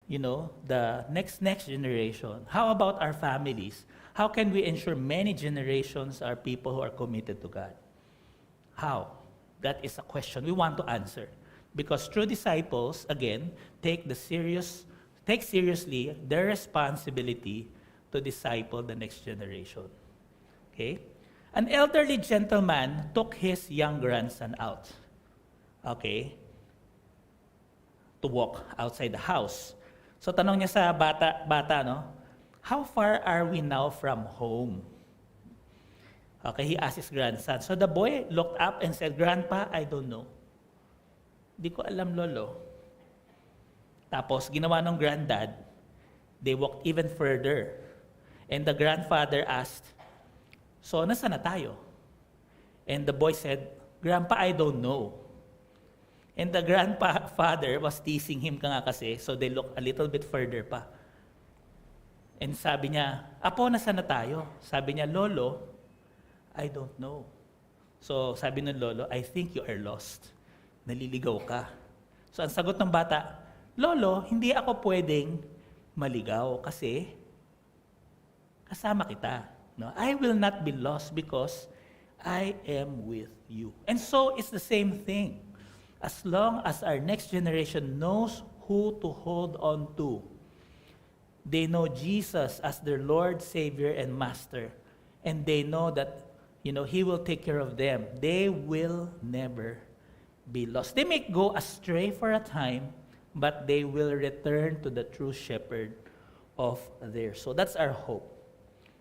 the next generation? How about our families? How can we ensure many generations are people who are committed to God? How? That is a question we want to answer. Because true disciples, again, take seriously their responsibility to disciple the next generation. Okay? An elderly gentleman took his young grandson out, okay, to walk outside the house. So tanong niya sa bata, no? How far are we now from home? Okay, he asked his grandson. So the boy looked up and said, Grandpa, I don't know. Di ko alam, Lolo. Tapos, ginawa ng granddad, they walked even further. And the grandfather asked, so, nasaan na tayo? And the boy said, Grandpa, I don't know. And the grandfather was teasing him ka nga kasi, so they looked a little bit further pa. And sabi niya, Apo, nasaan na tayo? Sabi niya, Lolo, I don't know. So, sabi ng lolo, I think you are lost. Naliligaw ka. So, ang sagot ng bata, Lolo, hindi ako pwedeng maligaw kasi kasama kita. No? I will not be lost because I am with you. And so, it's the same thing. As long as our next generation knows who to hold on to, they know Jesus as their Lord, Savior, and Master, and they know that He will take care of them. They will never be lost. They may go astray for a time, but they will return to the true shepherd of theirs. So that's our hope.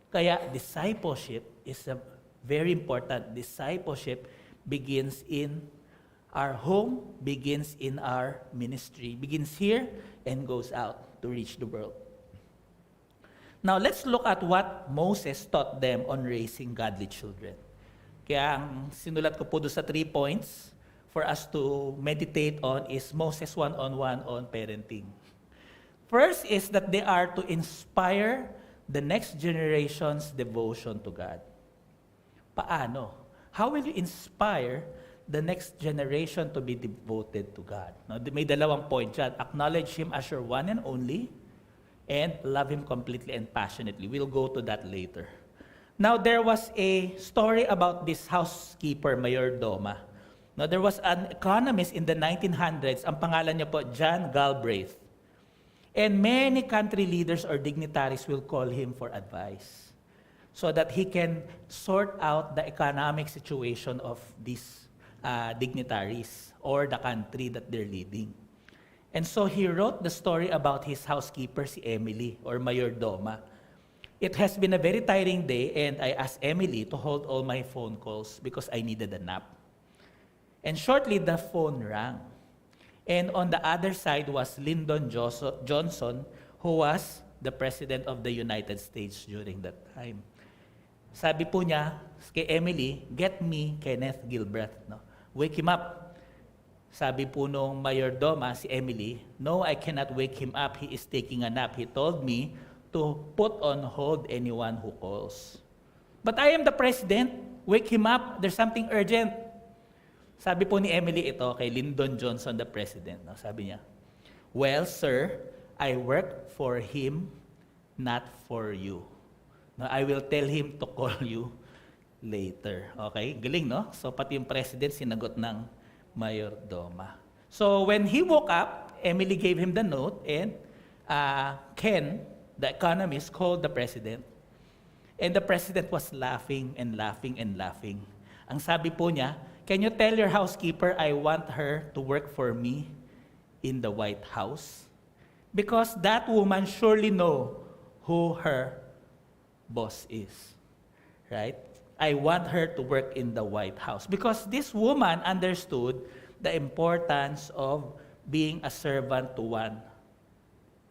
Kaya discipleship is very important. Discipleship begins in our home, begins in our ministry, begins here and goes out to reach the world. Now, let's look at what Moses taught them on raising godly children. Kaya ang sinulat ko po doon sa 3 points for us to meditate on is Moses 1-on-1 on parenting. First is that they are to inspire the next generation's devotion to God. Paano? How will you inspire the next generation to be devoted to God? Now, may 2 point dyan. Acknowledge Him as your one and only, and love Him completely and passionately. We'll go to that later. Now, there was a story about this housekeeper, Mayordoma. Now, there was an economist in the 1900s, ang pangalan niya po, John Galbraith. And many country leaders or dignitaries will call him for advice so that he can sort out the economic situation of these dignitaries or the country that they're leading. And so he wrote the story about his housekeeper, si Emily, or Mayordoma. It has been a very tiring day, and I asked Emily to hold all my phone calls because I needed a nap. And shortly, the phone rang. And on the other side was Lyndon Johnson, who was the President of the United States during that time. Sabi po niya kay Emily, get me Kenneth Gilbreth. No? Wake him up. Sabi po nung Mayordoma, si Emily, no, I cannot wake him up. He is taking a nap. He told me to put on hold anyone who calls. But I am the president. Wake him up. There's something urgent. Sabi po ni Emily ito kay Lyndon Johnson, the president. No? Sabi niya, well, sir, I work for him, not for you. No, I will tell him to call you later. Okay? Galing, no? So, pati yung president sinagot ng Mayordoma. So when he woke up, Emily gave him the note, and Ken, the economist, called the president. And the president was laughing and laughing and laughing. Ang sabi po niya, can you tell your housekeeper I want her to work for me in the White House? Because that woman surely know who her boss is. Right? I want her to work in the White House. Because this woman understood the importance of being a servant to one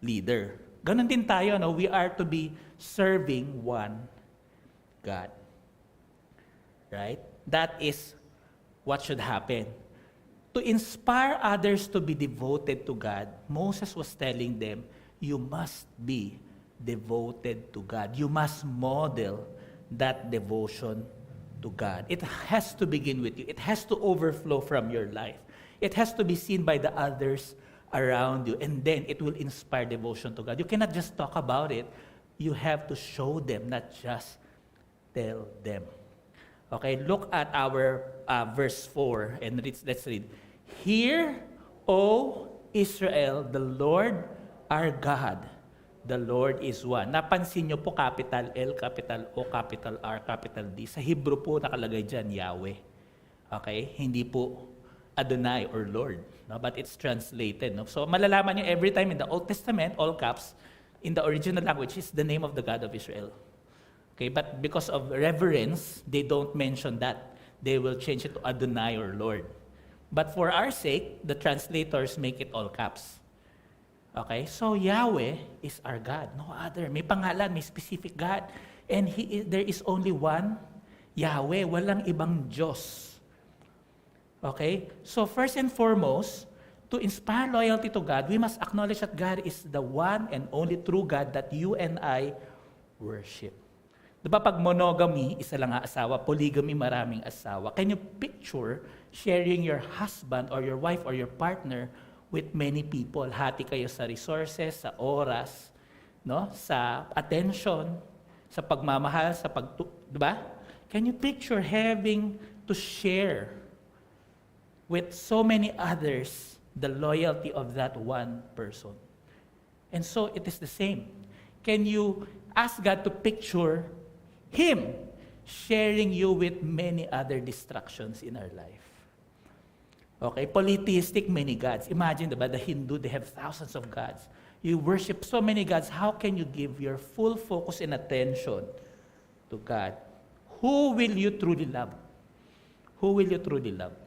leader. Ganon din tayo, no? We are to be serving one God. Right? That is what should happen. To inspire others to be devoted to God, Moses was telling them, you must be devoted to God. You must model that devotion to God. It has to begin with you. It has to overflow from your life. It has to be seen by the others around you, and then it will inspire devotion to God. You cannot just talk about it. You have to show them, not just tell them. Okay, look at our verse 4, and let's read. Hear, O Israel, the Lord our God, the Lord is one. Napansin nyo po, capital L, capital O, capital R, capital D. Sa Hebrew po nakalagay dyan, Yahweh. Okay? Hindi po Adonai or Lord. No? But it's translated. No? So malalaman nyo every time in the Old Testament, all caps, in the original language is the name of the God of Israel. Okay? But because of reverence, they don't mention that. They will change it to Adonai or Lord. But for our sake, the translators make it all caps. Okay? So Yahweh is our God. No other. May pangalan, may specific God. And there is only one Yahweh. Walang ibang Diyos. Okay? So first and foremost, to inspire loyalty to God, we must acknowledge that God is the one and only true God that you and I worship. Diba pag monogamy, isa lang ang asawa, polygamy, maraming asawa. Can you picture sharing your husband or your wife or your partner with many people? Hati kayo sa resources, sa oras, no? Sa attention, sa pagmamahal, diba? Can you picture having to share with so many others the loyalty of that one person? And so it is the same. Can you ask God to picture Him sharing you with many other distractions in our life? Okay, polytheistic, many gods. Imagine, diba, the Hindu, they have thousands of gods. You worship so many gods. How can you give your full focus and attention to God? Who will you truly love? Who will you truly love?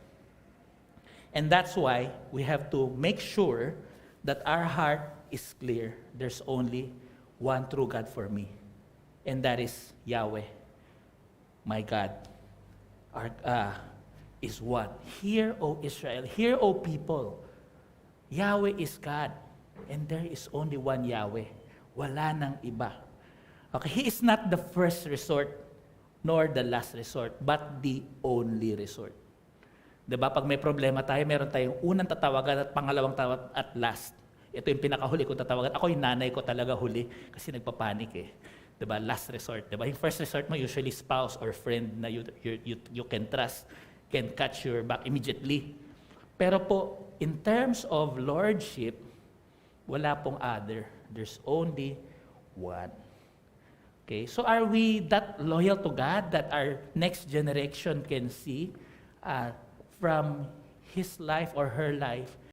And that's why we have to make sure that our heart is clear. There's only one true God for me. And that is Yahweh, my God, is one. Hear, O Israel, hear, O people, Yahweh is God, and there is only one Yahweh. Wala nang iba. Okay, He is not the first resort, nor the last resort, but the only resort. Diba, pag may problema tayo, meron tayong unang tatawagan at pangalawang tawag at last. Ito yung pinakahuli kong tatawagan. Ako yung nanay ko talaga huli kasi nagpapanik eh. Diba? Last resort. Diba? Yung first resort mo, usually spouse or friend na you can trust, can catch your back immediately. Pero po, in terms of lordship, wala pong other. There's only one. Okay? So are we that loyal to God that our next generation can see from his life or her life